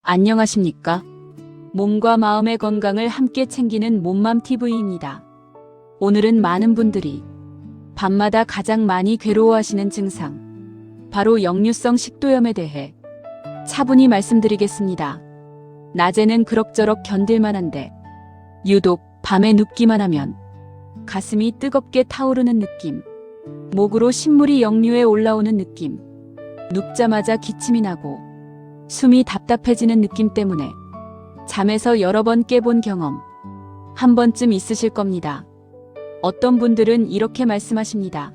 안녕하십니까? 몸과 마음의 건강을 함께 챙기는 몸맘TV입니다. 오늘은 많은 분들이 밤마다 가장 많이 괴로워하시는 증상, 바로 역류성 식도염에 대해 차분히 말씀드리겠습니다. 낮에는 그럭저럭 견딜만한데 유독 밤에 눕기만 하면 가슴이 뜨겁게 타오르는 느낌, 목으로 신물이 역류해 올라오는 느낌, 눕자마자 기침이 나고 숨이 답답해지는 느낌 때문에 잠에서 여러 번 깨본 경험 한 번쯤 있으실 겁니다. 어떤 분들은 이렇게 말씀하십니다.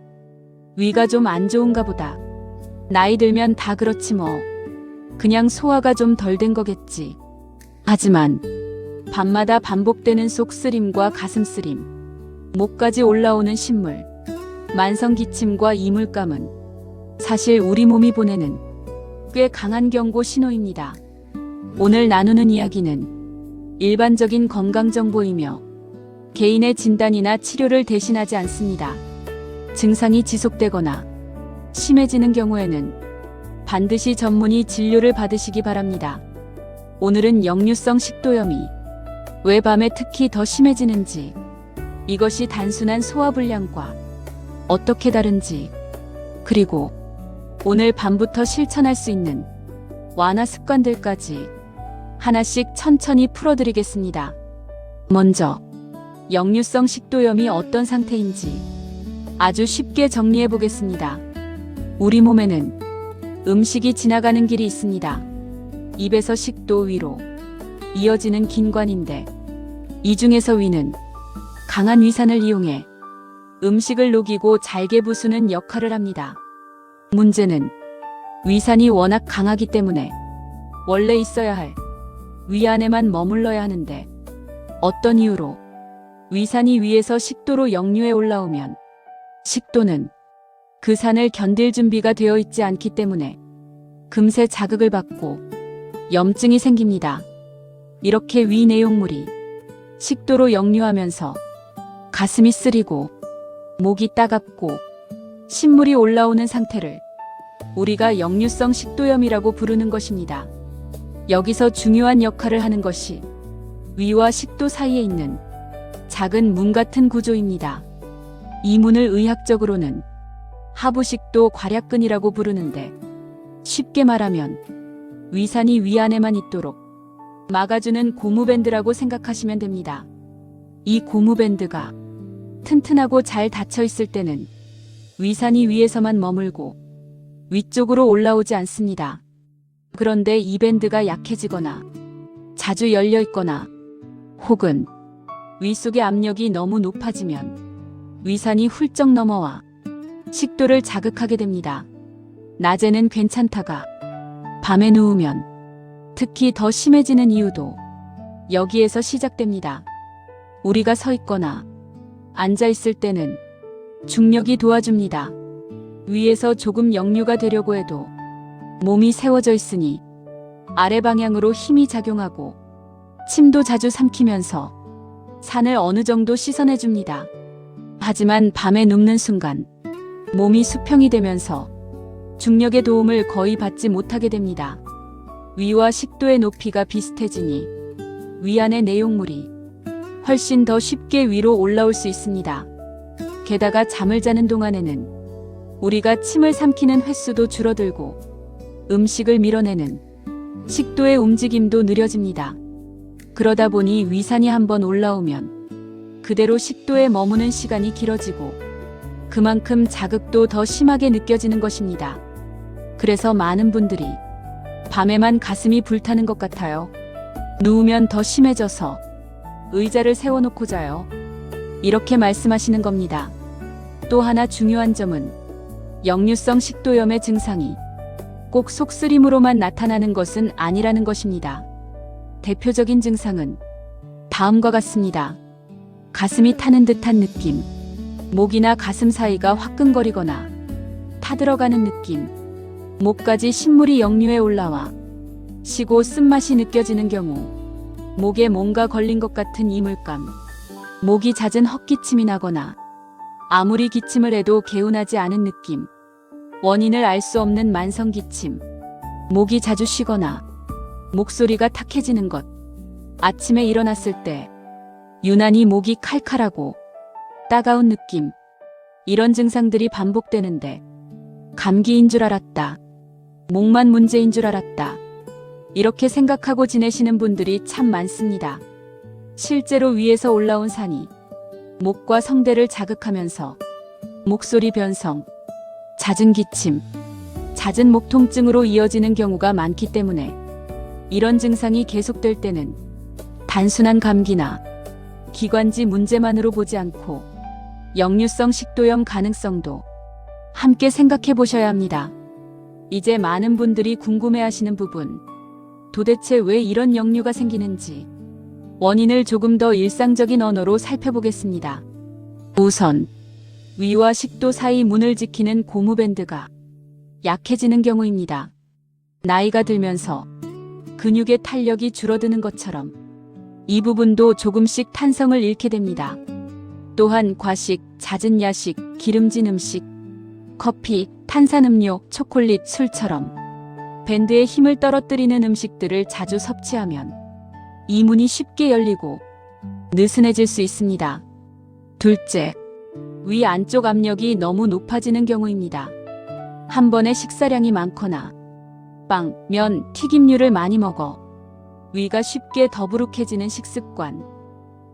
위가 좀 안 좋은가 보다. 나이 들면 다 그렇지 뭐. 그냥 소화가 좀 덜 된 거겠지. 하지만 밤마다 반복되는 속쓰림과 가슴쓰림, 목까지 올라오는 신물, 만성기침과 이물감은 사실 우리 몸이 보내는 꽤 강한 경고 신호입니다. 오늘 나누는 이야기는 일반적인 건강정보이며 개인의 진단이나 치료를 대신하지 않습니다. 증상이 지속되거나 심해지는 경우에는 반드시 전문의 진료를 받으시기 바랍니다. 오늘은 역류성 식도염이 왜 밤에 특히 더 심해지는지, 이것이 단순한 소화불량과 어떻게 다른지, 그리고 오늘 밤부터 실천할 수 있는 완화 습관들까지 하나씩 천천히 풀어드리겠습니다. 먼저 역류성 식도염이 어떤 상태인지 아주 쉽게 정리해 보겠습니다. 우리 몸에는 음식이 지나가는 길이 있습니다. 입에서 식도 위로 이어지는 긴관인데, 이 중에서 위는 강한 위산을 이용해 음식을 녹이고 잘게 부수는 역할을 합니다. 문제는 위산이 워낙 강하기 때문에 원래 있어야 할 위 안에만 머물러야 하는데, 어떤 이유로 위산이 위에서 식도로 역류해 올라오면 식도는 그 산을 견딜 준비가 되어 있지 않기 때문에 금세 자극을 받고 염증이 생깁니다. 이렇게 위 내용물이 식도로 역류하면서 가슴이 쓰리고 목이 따갑고 신물이 올라오는 상태를 우리가 역류성 식도염이라고 부르는 것입니다. 여기서 중요한 역할을 하는 것이 위와 식도 사이에 있는 작은 문 같은 구조입니다. 이 문을 의학적으로는 하부식도 괄약근이라고 부르는데, 쉽게 말하면 위산이 위 안에만 있도록 막아주는 고무밴드라고 생각하시면 됩니다. 이 고무밴드가 튼튼하고 잘 닫혀 있을 때는 위산이 위에서만 머물고 위쪽으로 올라오지 않습니다. 그런데 이 밴드가 약해지거나 자주 열려 있거나 혹은 위 속의 압력이 너무 높아지면 위산이 훌쩍 넘어와 식도를 자극하게 됩니다. 낮에는 괜찮다가 밤에 누우면 특히 더 심해지는 이유도 여기에서 시작됩니다. 우리가 서 있거나 앉아 있을 때는 중력이 도와줍니다. 위에서 조금 역류가 되려고 해도 몸이 세워져 있으니 아래 방향으로 힘이 작용하고 침도 자주 삼키면서 산을 어느 정도 씻어내줍니다. 하지만 밤에 눕는 순간 몸이 수평이 되면서 중력의 도움을 거의 받지 못하게 됩니다. 위와 식도의 높이가 비슷해지니 위 안의 내용물이 훨씬 더 쉽게 위로 올라올 수 있습니다. 게다가 잠을 자는 동안에는 우리가 침을 삼키는 횟수도 줄어들고 음식을 밀어내는 식도의 움직임도 느려집니다. 그러다 보니 위산이 한번 올라오면 그대로 식도에 머무는 시간이 길어지고 그만큼 자극도 더 심하게 느껴지는 것입니다. 그래서 많은 분들이 밤에만 가슴이 불타는 것 같아요. 누우면 더 심해져서 의자를 세워놓고 자요. 이렇게 말씀하시는 겁니다. 또 하나 중요한 점은 역류성 식도염의 증상이 꼭 속쓰림으로만 나타나는 것은 아니라는 것입니다. 대표적인 증상은 다음과 같습니다. 가슴이 타는 듯한 느낌, 목이나 가슴 사이가 화끈거리거나 타들어가는 느낌, 목까지 신물이 역류해 올라와 시고 쓴맛이 느껴지는 경우, 목에 뭔가 걸린 것 같은 이물감, 목이 잦은 헛기침이 나거나 아무리 기침을 해도 개운하지 않은 느낌, 원인을 알 수 없는 만성기침, 목이 자주 쉬거나 목소리가 탁해지는 것, 아침에 일어났을 때 유난히 목이 칼칼하고 따가운 느낌, 이런 증상들이 반복되는데 감기인 줄 알았다. 목만 문제인 줄 알았다. 이렇게 생각하고 지내시는 분들이 참 많습니다. 실제로 위에서 올라온 산이 목과 성대를 자극하면서 목소리 변성, 잦은 기침, 잦은 목 통증으로 이어지는 경우가 많기 때문에 이런 증상이 계속될 때는 단순한 감기나 기관지 문제만으로 보지 않고 역류성 식도염 가능성도 함께 생각해 보셔야 합니다. 이제 많은 분들이 궁금해하시는 부분, 도대체 왜 이런 역류가 생기는지 원인을 조금 더 일상적인 언어로 살펴보겠습니다. 우선 위와 식도 사이 문을 지키는 고무밴드가 약해지는 경우입니다. 나이가 들면서 근육의 탄력이 줄어드는 것처럼 이 부분도 조금씩 탄성을 잃게 됩니다. 또한 과식, 잦은 야식, 기름진 음식, 커피, 탄산음료, 초콜릿, 술처럼 밴드의 힘을 떨어뜨리는 음식들을 자주 섭취하면 이 문이 쉽게 열리고 느슨해질 수 있습니다. 둘째, 위 안쪽 압력이 너무 높아지는 경우입니다. 한 번에 식사량이 많거나 빵, 면, 튀김류를 많이 먹어 위가 쉽게 더부룩해지는 식습관,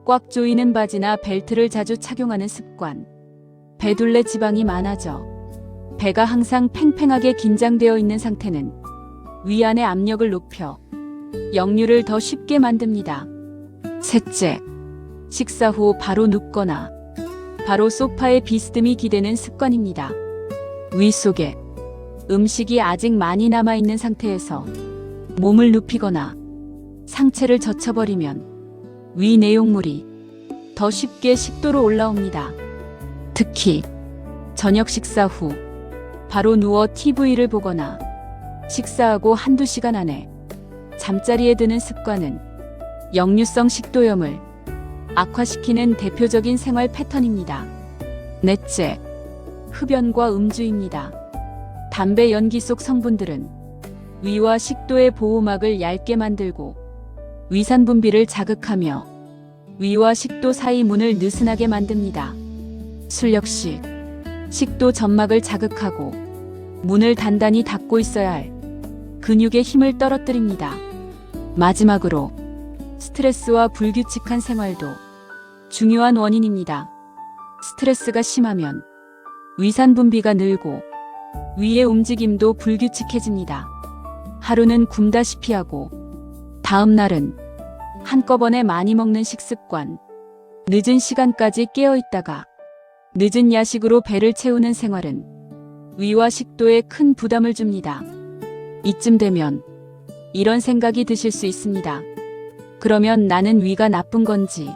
꽉 조이는 바지나 벨트를 자주 착용하는 습관, 배둘레 지방이 많아져 배가 항상 팽팽하게 긴장되어 있는 상태는 위 안의 압력을 높여 역류를 더 쉽게 만듭니다. 셋째, 식사 후 바로 눕거나 바로 소파에 비스듬히 기대는 습관입니다. 위 속에 음식이 아직 많이 남아있는 상태에서 몸을 눕히거나 상체를 젖혀버리면 위 내용물이 더 쉽게 식도로 올라옵니다. 특히 저녁 식사 후 바로 누워 TV를 보거나 식사하고 한두 시간 안에 잠자리에 드는 습관은 역류성 식도염을 악화시키는 대표적인 생활 패턴입니다. 넷째, 흡연과 음주입니다. 담배 연기 속 성분들은 위와 식도의 보호막을 얇게 만들고 위산 분비를 자극하며 위와 식도 사이 문을 느슨하게 만듭니다. 술 역시 식도 점막을 자극하고 문을 단단히 닫고 있어야 할 근육의 힘을 떨어뜨립니다. 마지막으로 스트레스와 불규칙한 생활도 중요한 원인입니다. 스트레스가 심하면 위산 분비가 늘고 위의 움직임도 불규칙해집니다. 하루는 굶다시피 하고 다음 날은 한꺼번에 많이 먹는 식습관, 늦은 시간까지 깨어 있다가 늦은 야식으로 배를 채우는 생활은 위와 식도에 큰 부담을 줍니다. 이쯤 되면 이런 생각이 드실 수 있습니다. 그러면 나는 위가 나쁜 건지,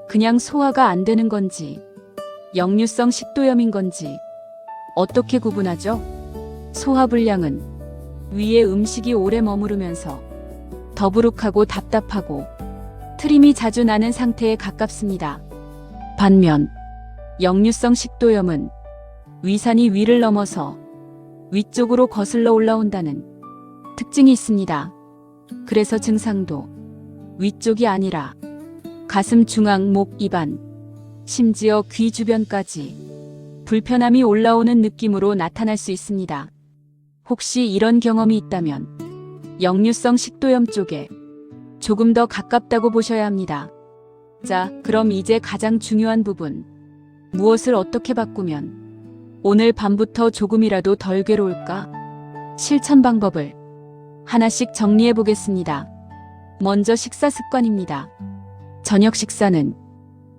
그냥 소화가 안 되는 건지, 역류성 식도염인 건지 어떻게 구분하죠? 소화불량은 위에 음식이 오래 머무르면서 더부룩하고 답답하고 트림이 자주 나는 상태에 가깝습니다. 반면 역류성 식도염은 위산이 위를 넘어서 위쪽으로 거슬러 올라온다는 특징이 있습니다. 그래서 증상도 위쪽이 아니라 가슴 중앙, 목, 입안, 심지어 귀 주변까지 불편함이 올라오는 느낌으로 나타날 수 있습니다. 혹시 이런 경험이 있다면 역류성 식도염 쪽에 조금 더 가깝다고 보셔야 합니다. 자, 그럼 이제 가장 중요한 부분, 무엇을 어떻게 바꾸면 오늘 밤부터 조금이라도 덜 괴로울까? 실천 방법을 하나씩 정리해 보겠습니다. 먼저 식사 습관입니다. 저녁 식사는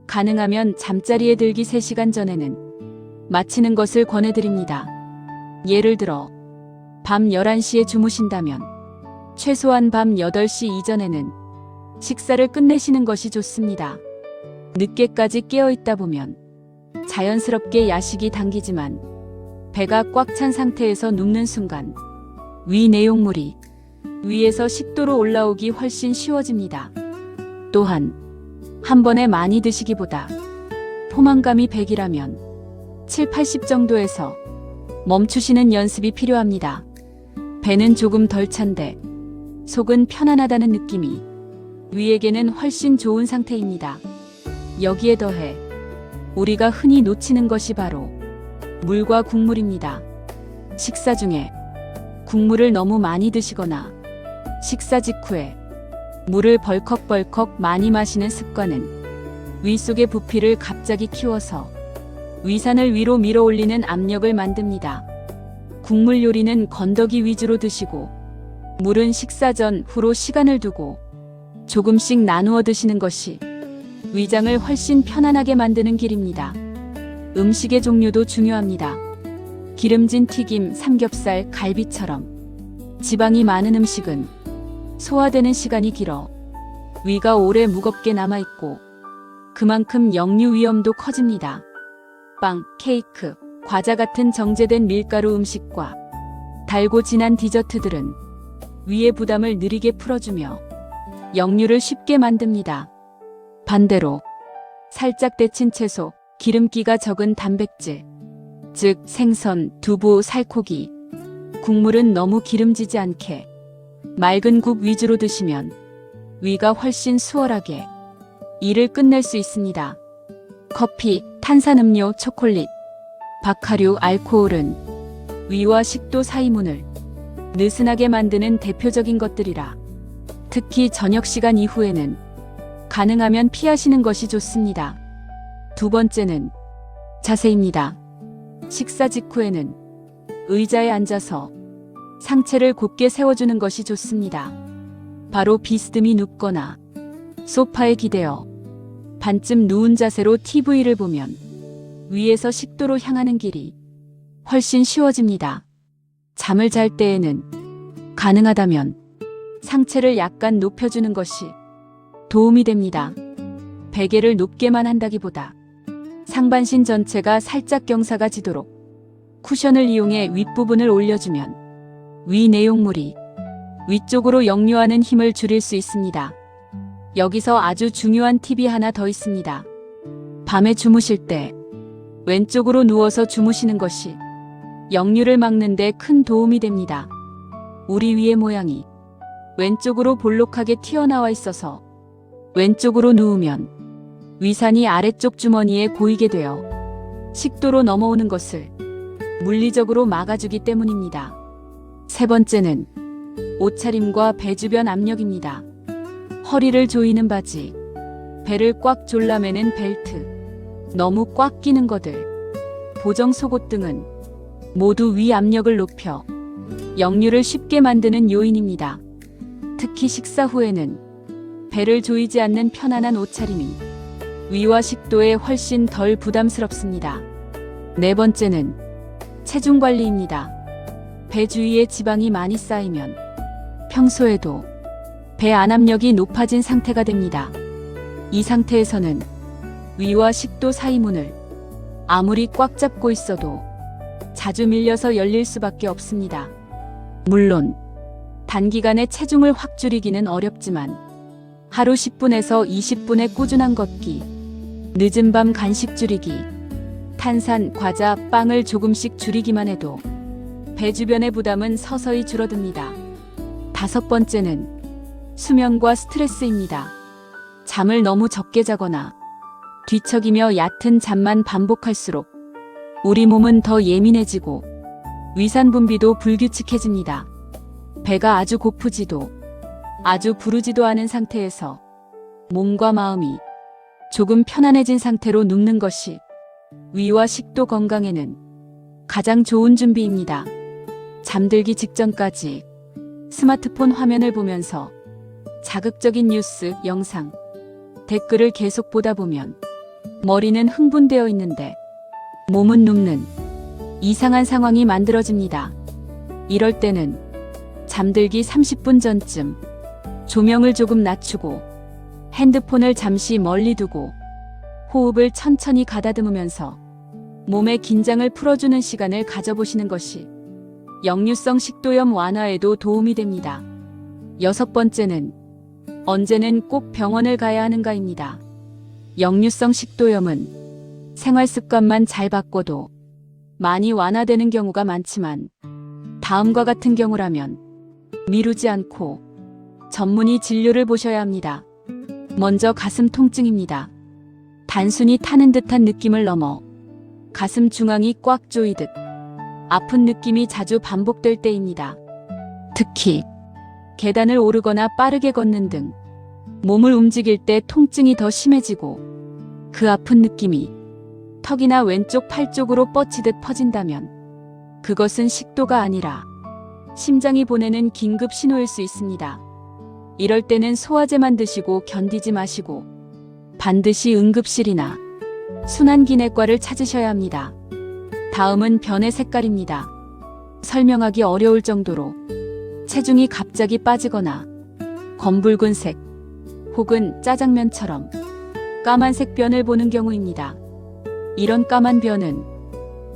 가능하면 잠자리에 들기 3시간 전에는 마치는 것을 권해드립니다. 예를 들어 밤 11시에 주무신다면 최소한 밤 8시 이전에는 식사를 끝내시는 것이 좋습니다. 늦게까지 깨어 있다 보면 자연스럽게 야식이 당기지만 배가 꽉 찬 상태에서 눕는 순간 위 내용물이 위에서 식도로 올라오기 훨씬 쉬워집니다. 또한 한 번에 많이 드시기보다 포만감이 100이라면 7, 80 정도에서 멈추시는 연습이 필요합니다. 배는 조금 덜 찬데 속은 편안하다는 느낌이 위에게는 훨씬 좋은 상태입니다. 여기에 더해 우리가 흔히 놓치는 것이 바로 물과 국물입니다. 식사 중에 국물을 너무 많이 드시거나 식사 직후에 물을 벌컥벌컥 많이 마시는 습관은 위 속의 부피를 갑자기 키워서 위산을 위로 밀어 올리는 압력을 만듭니다. 국물 요리는 건더기 위주로 드시고 물은 식사 전 후로 시간을 두고 조금씩 나누어 드시는 것이 위장을 훨씬 편안하게 만드는 길입니다. 음식의 종류도 중요합니다. 기름진 튀김, 삼겹살, 갈비처럼 지방이 많은 음식은 소화되는 시간이 길어 위가 오래 무겁게 남아있고 그만큼 역류 위험도 커집니다. 빵, 케이크, 과자 같은 정제된 밀가루 음식과 달고 진한 디저트들은 위의 부담을 느리게 풀어주며 역류를 쉽게 만듭니다. 반대로 살짝 데친 채소, 기름기가 적은 단백질, 즉 생선, 두부, 살코기, 국물은 너무 기름지지 않게 맑은 국 위주로 드시면 위가 훨씬 수월하게 일을 끝낼 수 있습니다. 커피, 탄산음료, 초콜릿, 박하류, 알코올은 위와 식도 사이 문을 느슨하게 만드는 대표적인 것들이라 특히 저녁 시간 이후에는 가능하면 피하시는 것이 좋습니다. 두 번째는 자세입니다. 식사 직후에는 의자에 앉아서 상체를 곧게 세워주는 것이 좋습니다. 바로 비스듬히 눕거나 소파에 기대어 반쯤 누운 자세로 TV를 보면 위에서 식도로 향하는 길이 훨씬 쉬워집니다. 잠을 잘 때에는 가능하다면 상체를 약간 높여주는 것이 도움이 됩니다. 베개를 높게만 한다기보다 상반신 전체가 살짝 경사가 지도록 쿠션을 이용해 윗부분을 올려주면 위 내용물이 위쪽으로 역류하는 힘을 줄일 수 있습니다. 여기서 아주 중요한 팁이 하나 더 있습니다. 밤에 주무실 때 왼쪽으로 누워서 주무시는 것이 역류를 막는 데 큰 도움이 됩니다. 우리 위의 모양이 왼쪽으로 볼록하게 튀어나와 있어서 왼쪽으로 누우면 위산이 아래쪽 주머니에 고이게 되어 식도로 넘어오는 것을 물리적으로 막아주기 때문입니다. 세 번째는 옷차림과 배 주변 압력입니다. 허리를 조이는 바지, 배를 꽉 졸라매는 벨트, 너무 꽉 끼는 것들, 보정 속옷 등은 모두 위 압력을 높여 역류를 쉽게 만드는 요인입니다. 특히 식사 후에는 배를 조이지 않는 편안한 옷차림이 위와 식도에 훨씬 덜 부담스럽습니다. 네 번째는 체중 관리입니다. 배 주위에 지방이 많이 쌓이면 평소에도 배 안압력이 높아진 상태가 됩니다. 이 상태에서는 위와 식도 사이 문을 아무리 꽉 잡고 있어도 자주 밀려서 열릴 수밖에 없습니다. 물론 단기간에 체중을 확 줄이기는 어렵지만 하루 10분에서 20분의 꾸준한 걷기, 늦은 밤 간식 줄이기, 탄산, 과자, 빵을 조금씩 줄이기만 해도 배 주변의 부담은 서서히 줄어듭니다. 다섯 번째는 수면과 스트레스입니다. 잠을 너무 적게 자거나 뒤척이며 얕은 잠만 반복할수록 우리 몸은 더 예민해지고 위산 분비도 불규칙해집니다. 배가 아주 고프지도 아주 부르지도 않은 상태에서 몸과 마음이 조금 편안해진 상태로 눕는 것이 위와 식도 건강에는 가장 좋은 준비입니다. 잠들기 직전까지 스마트폰 화면을 보면서 자극적인 뉴스, 영상, 댓글을 계속 보다 보면 머리는 흥분되어 있는데 몸은 눕는 이상한 상황이 만들어집니다. 이럴 때는 잠들기 30분 전쯤 조명을 조금 낮추고 핸드폰을 잠시 멀리 두고 호흡을 천천히 가다듬으면서 몸의 긴장을 풀어주는 시간을 가져보시는 것이 역류성 식도염 완화에도 도움이 됩니다. 여섯 번째는 언제는 꼭 병원을 가야 하는가입니다. 역류성 식도염은 생활 습관만 잘 바꿔도 많이 완화되는 경우가 많지만 다음과 같은 경우라면 미루지 않고 전문의 진료를 보셔야 합니다. 먼저 가슴 통증입니다. 단순히 타는 듯한 느낌을 넘어 가슴 중앙이 꽉 조이듯 아픈 느낌이 자주 반복될 때입니다. 특히 계단을 오르거나 빠르게 걷는 등 몸을 움직일 때 통증이 더 심해지고 그 아픈 느낌이 턱이나 왼쪽 팔 쪽으로 뻗치듯 퍼진다면 그것은 식도가 아니라 심장이 보내는 긴급 신호일 수 있습니다. 이럴 때는 소화제만 드시고 견디지 마시고 반드시 응급실이나 순환기내과를 찾으셔야 합니다. 다음은 변의 색깔입니다. 설명하기 어려울 정도로 체중이 갑자기 빠지거나 검붉은색 혹은 짜장면처럼 까만색 변을 보는 경우입니다. 이런 까만 변은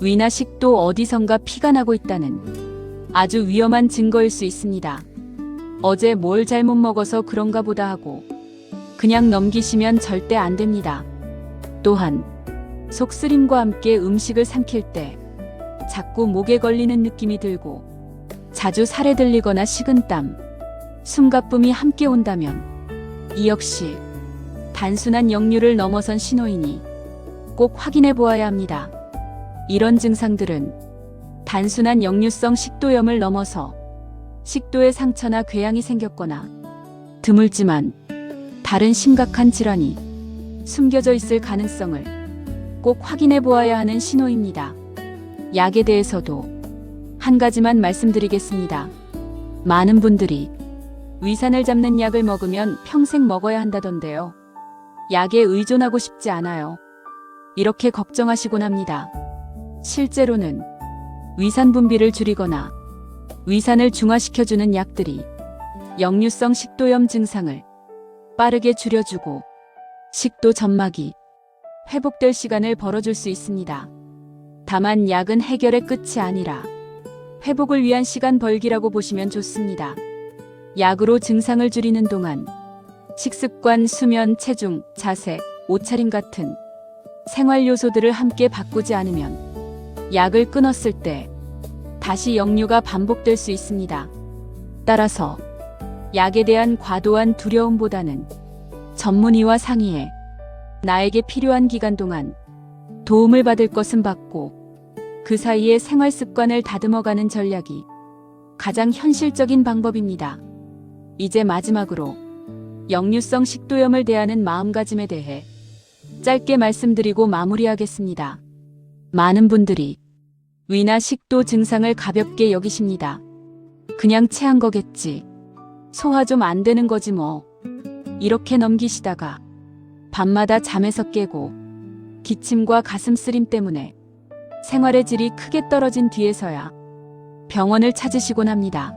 위나 식도 어디선가 피가 나고 있다는 아주 위험한 증거일 수 있습니다. 어제 뭘 잘못 먹어서 그런가 보다 하고 그냥 넘기시면 절대 안 됩니다. 또한 속쓰림과 함께 음식을 삼킬 때 자꾸 목에 걸리는 느낌이 들고 자주 살에 들리거나 식은땀, 숨가쁨이 함께 온다면 이 역시 단순한 역류를 넘어선 신호이니 꼭 확인해 보아야 합니다. 이런 증상들은 단순한 역류성 식도염을 넘어서 식도에 상처나 궤양이 생겼거나 드물지만 다른 심각한 질환이 숨겨져 있을 가능성을 꼭 확인해 보아야 하는 신호입니다. 약에 대해서도 한 가지만 말씀드리겠습니다. 많은 분들이 위산을 잡는 약을 먹으면 평생 먹어야 한다던데요. 약에 의존하고 싶지 않아요. 이렇게 걱정하시곤 합니다. 실제로는 위산 분비를 줄이거나 위산을 중화시켜주는 약들이 역류성 식도염 증상을 빠르게 줄여주고 식도 점막이 회복될 시간을 벌어줄 수 있습니다. 다만 약은 해결의 끝이 아니라 회복을 위한 시간 벌기라고 보시면 좋습니다. 약으로 증상을 줄이는 동안 식습관, 수면, 체중, 자세, 옷차림 같은 생활 요소들을 함께 바꾸지 않으면 약을 끊었을 때 다시 역류가 반복될 수 있습니다. 따라서 약에 대한 과도한 두려움보다는 전문의와 상의해 나에게 필요한 기간 동안 도움을 받을 것은 받고 그 사이에 생활 습관을 다듬어가는 전략이 가장 현실적인 방법입니다. 이제 마지막으로 역류성 식도염을 대하는 마음가짐에 대해 짧게 말씀드리고 마무리하겠습니다. 많은 분들이 위나 식도 증상을 가볍게 여기십니다. 그냥 체한 거겠지. 소화 좀 안 되는 거지 뭐. 이렇게 넘기시다가 밤마다 잠에서 깨고 기침과 가슴 쓰림 때문에 생활의 질이 크게 떨어진 뒤에서야 병원을 찾으시곤 합니다.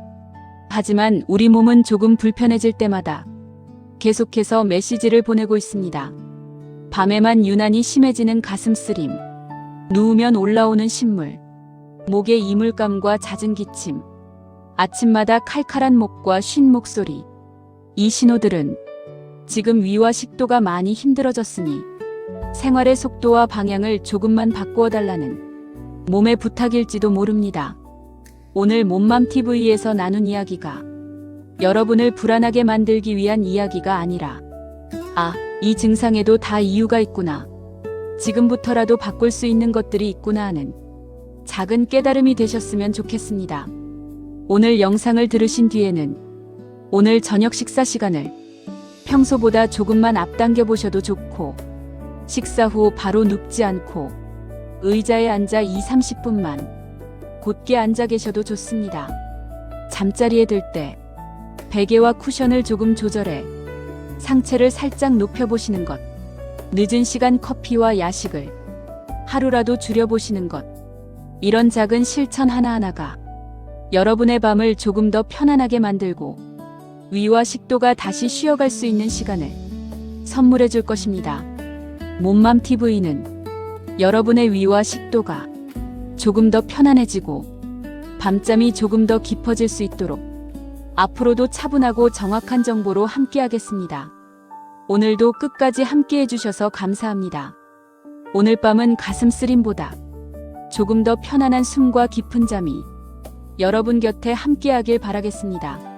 하지만 우리 몸은 조금 불편해질 때마다 계속해서 메시지를 보내고 있습니다. 밤에만 유난히 심해지는 가슴 쓰림, 누우면 올라오는 신물, 목에 이물감과 잦은 기침, 아침마다 칼칼한 목과 쉰 목소리. 이 신호들은 지금 위와 식도가 많이 힘들어졌으니 생활의 속도와 방향을 조금만 바꾸어 달라는 몸의 부탁일지도 모릅니다. 오늘 몸맘TV에서 나눈 이야기가 여러분을 불안하게 만들기 위한 이야기가 아니라 이 증상에도 다 이유가 있구나. 지금부터라도 바꿀 수 있는 것들이 있구나 하는 작은 깨달음이 되셨으면 좋겠습니다. 오늘 영상을 들으신 뒤에는 오늘 저녁 식사 시간을 평소보다 조금만 앞당겨 보셔도 좋고 식사 후 바로 눕지 않고 의자에 앉아 2-30분만 곧게 앉아 계셔도 좋습니다. 잠자리에 들 때 베개와 쿠션을 조금 조절해 상체를 살짝 높여보시는 것, 늦은 시간 커피와 야식을 하루라도 줄여보시는 것, 이런 작은 실천 하나하나가 여러분의 밤을 조금 더 편안하게 만들고 위와 식도가 다시 쉬어갈 수 있는 시간을 선물해 줄 것입니다. 몸맘TV는 여러분의 위와 식도가 조금 더 편안해지고 밤잠이 조금 더 깊어질 수 있도록 앞으로도 차분하고 정확한 정보로 함께하겠습니다. 오늘도 끝까지 함께해 주셔서 감사합니다. 오늘 밤은 가슴 쓰림보다 조금 더 편안한 숨과 깊은 잠이 여러분 곁에 함께하길 바라겠습니다.